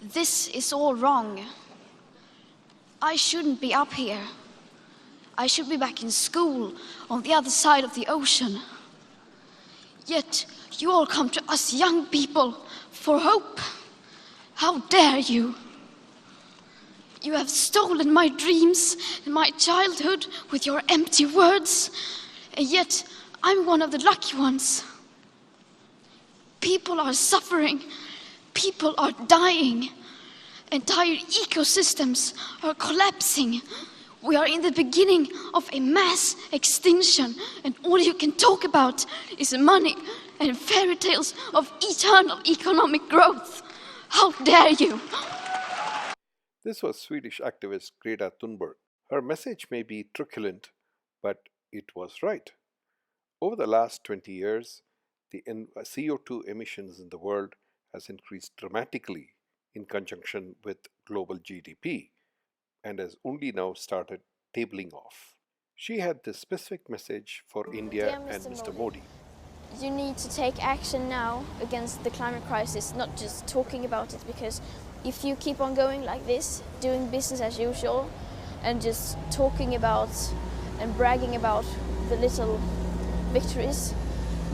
This is all wrong. I shouldn't be up here. I should be back in school on the other side of the ocean. Yet you all come to us young people for hope. How dare you? You have stolen my dreams and my childhood with your empty words, and yet I'm one of the lucky ones. People are suffering, people are dying, entire ecosystems are collapsing. We are in the beginning of a mass extinction, and all you can talk about is money and fairy tales of eternal economic growth. How dare you? This was Swedish activist Greta Thunberg. Her message may be truculent, but it was right. Over the last 20 years, the CO2 emissions in the world has increased dramatically in conjunction with global GDP and has only now started tabling off. She had this specific message for India and Mr. Modi. You need to take action now against the climate crisis, not just talking about it, because if you keep on going like this, doing business as usual, and just talking about and bragging about the little victories,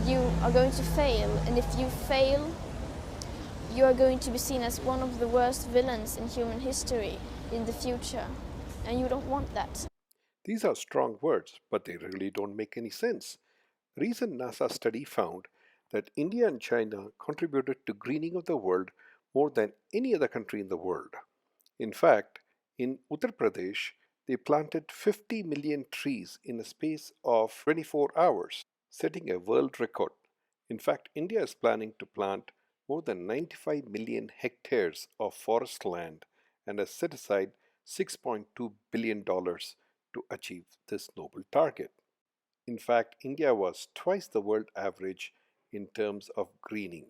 you are going to fail. And if you fail, you are going to be seen as one of the worst villains in human history in the future. And you don't want that. These are strong words, but they really don't make any sense. A recent NASA study found that India and China contributed to greening of the world more than any other country in the world. In fact, in Uttar Pradesh, they planted 50 million trees in a space of 24 hours, setting a world record. In fact, India is planning to plant more than 95 million hectares of forest land and has set aside $6.2 billion to achieve this noble target. In fact, India was twice the world average in terms of greening.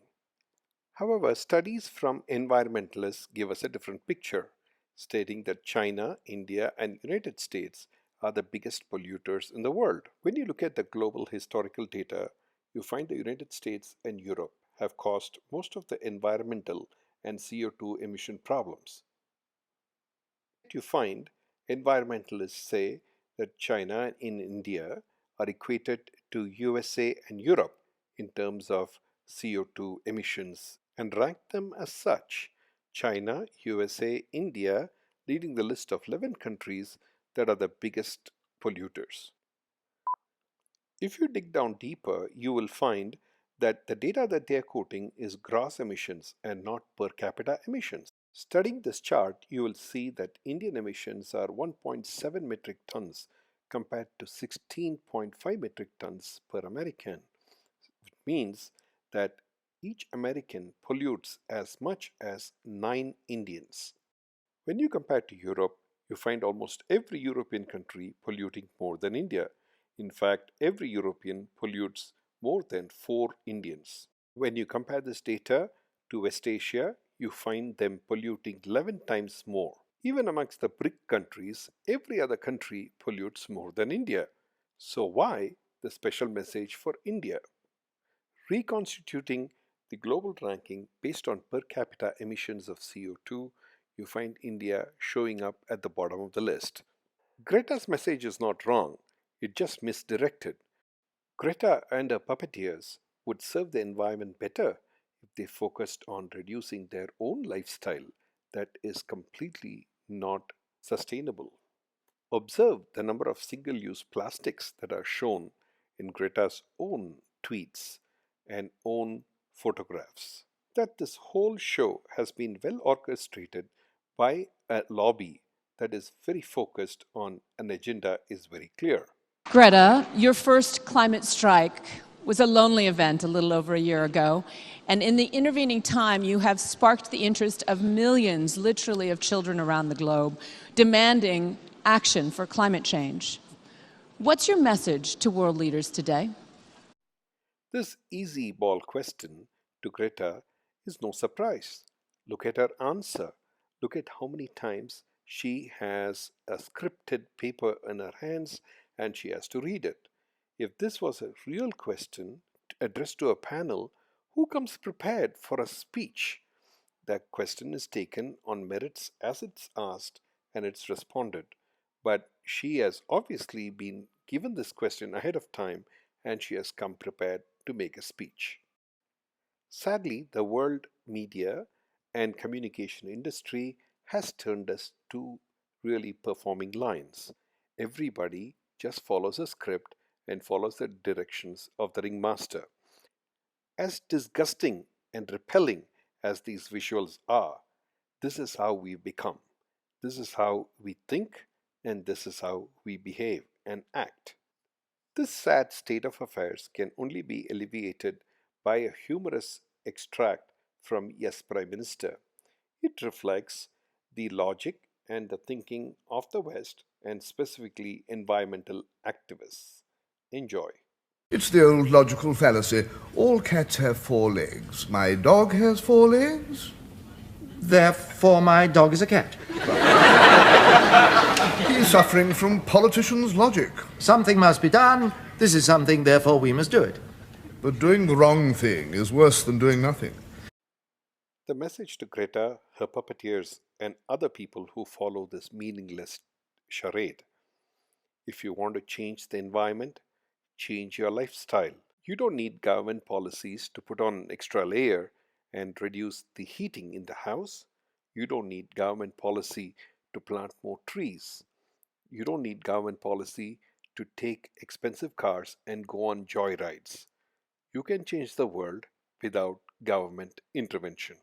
However, studies from environmentalists give us a different picture, stating that China, India, and United States are the biggest polluters in the world. When you look at the global historical data, you find the United States and Europe have caused most of the environmental and CO2 emission problems. You find environmentalists say that China and India are equated to USA and Europe in terms of CO2 emissions and rank them as such. China, USA, India leading the list of 11 countries that are the biggest polluters. If you dig down deeper, you will find that the data that they are quoting is gross emissions and not per capita emissions. Studying this chart, you will see that Indian emissions are 1.7 metric tons compared to 16.5 metric tons per American. It means that each American pollutes as much as 9 Indians. When you compare to Europe, you find almost every European country polluting more than India. In fact, every European pollutes more than 4 Indians. When you compare this data to West Asia, you find them polluting 11 times more. Even amongst the BRIC countries, every other country pollutes more than India. So why the special message for India? Reconstituting the global ranking based on per capita emissions of CO2, you find India showing up at the bottom of the list. Greta's message is not wrong, it just misdirected. Greta and her puppeteers would serve the environment better if they focused on reducing their own lifestyle that is completely not sustainable. Observe the number of single-use plastics that are shown in Greta's own tweets and own photographs. That this whole show has been well orchestrated by a lobby that is very focused on an agenda is very clear. Greta, your first climate strike was a lonely event a little over a year ago, and in the intervening time you have sparked the interest of millions, literally, of children around the globe, demanding action for climate change. What's your message to world leaders today? This easy ball question to Greta is no surprise. Look at her answer. Look at how many times she has a scripted paper in her hands and she has to read it. If this was a real question addressed to a panel, who comes prepared for a speech? The question is taken on merits as it's asked and it's responded. But she has obviously been given this question ahead of time and she has come prepared to make a speech. Sadly, the world media and communication industry has turned us to really performing lines. Everybody just follows a script and follows the directions of the ringmaster. As disgusting and repelling as these visuals are, this is how we become. This is how we think, and this is how we behave and act. This sad state of affairs can only be alleviated by a humorous extract from Yes Prime Minister. It reflects the logic and the thinking of the West and specifically environmental activists. Enjoy. It's the old logical fallacy. All cats have 4 legs. My dog has 4 legs. Therefore, my dog is a cat. He's suffering from politicians' logic. Something must be done. This is something, therefore we must do it. But doing the wrong thing is worse than doing nothing. The message to Greta, her puppeteers, and other people who follow this meaningless charade. If you want to change the environment, change your lifestyle. You don't need government policies to put on an extra layer and reduce the heating in the house. You don't need government policy to plant more trees. You don't need government policy to take expensive cars and go on joyrides. You can change the world without government intervention.